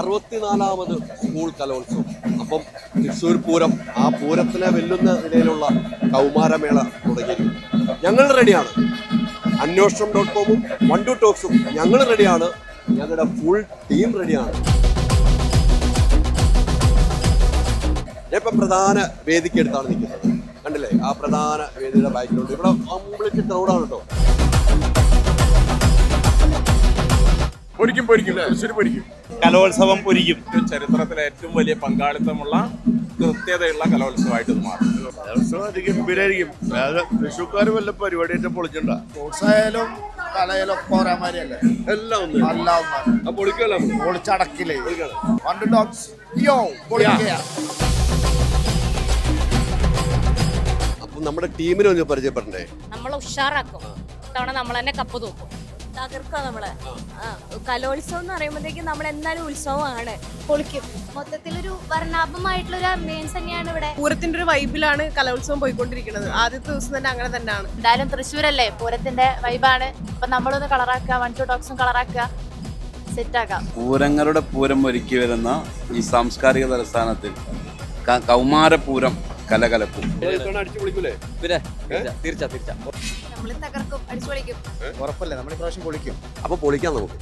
64ാമത് school കലോത്സവം. അപ്പം തൃശ്ശൂർ പൂരം, ആ പൂരത്തിനെ വെല്ലുന്ന നിലയിലുള്ള കൗമാരമേള തുടങ്ങിയിരിക്കുന്നു. ഞങ്ങൾ റെഡിയാണ്. അന്വേഷണം.com-ഉം 12 ടോക്സും ഞങ്ങൾ റെഡിയാണ്. ഞങ്ങളുടെ ഫുൾ ടീം റെഡിയാണ്. ഞാനിപ്പോൾ പ്രധാന വേദിക്ക് അടുത്താണ് നിൽക്കുന്നത്. കണ്ടില്ലേ, ആ പ്രധാന വേദിയുടെ ബാക്കിലുണ്ട്. ഇവിടെ കംപ്ലീറ്റ് ക്രൗഡാണ് കേട്ടോ. കലോത്സവം പൊരിക്കും. ചരിത്രത്തിലെ ഏറ്റവും വലിയ പങ്കാളിത്തമുള്ള കൃത്യതയുള്ള കലോത്സവമായിട്ട് ഇത് മാറും. കലോത്സവം ഗംഭീരായിരിക്കും. തൃശ്ശൂർക്കാർ വല്ല പരിപാടിയായിട്ട് പൊളിച്ചിട്ടുണ്ടോ? സ്പോർട്സായാലും കലയിലും പോരാമാരിയല്ലേ, എല്ലാം ഒന്ന് പൊളിക്കല്ലോ, പൊളിച്ചടക്കില്ലേ. അപ്പം നമ്മുടെ ടീമിനെ ഒന്ന് പരിചയപ്പെടണ്ടേ? നമ്മളെ ഉഷാറാക്കും. തവണ നമ്മൾ തന്നെ കപ്പ് തൂക്കും, തകർക്കുക നമ്മള്. കലോത്സവം എന്ന് പറയുമ്പോഴത്തേക്കും നമ്മൾ എന്തായാലും ഉത്സവമാണ്, പൊളിക്കും. മൊത്തത്തിലൊരു വർണ്ണാഭമായിട്ടുള്ളൊരു അംബിയൻസ് തന്നെയാണ് ഇവിടെ. പൂരത്തിന്റെ ഒരു വൈബിലാണ് കലോത്സവം പോയിക്കൊണ്ടിരിക്കുന്നത്. ആദ്യത്തെ ദിവസം തന്നെ അങ്ങനെ തന്നെയാണ്. എന്തായാലും തൃശ്ശൂരല്ലേ, പൂരത്തിന്റെ വൈബാണ്. അപ്പൊ നമ്മളൊന്ന് കളറാക്കുക, 12 ടോക്സും കളറാക്കുക, സെറ്റാക്കാം. പൂരങ്ങളുടെ പൂരം ഒരുക്കി വരുന്ന ഈ സാംസ്കാരിക തലസ്ഥാനത്തിൽ കൗമാരപൂരം കലകലക്കും. അടിച്ചു പൊളിക്കൂലേ? നമ്മൾ തകർക്കും, അടിച്ചു പൊളിക്കും. ഉറപ്പല്ലേ, നമ്മൾ ഇപ്രാവശ്യം പൊളിക്കും. അപ്പൊ പൊളിക്കാം നമുക്ക്.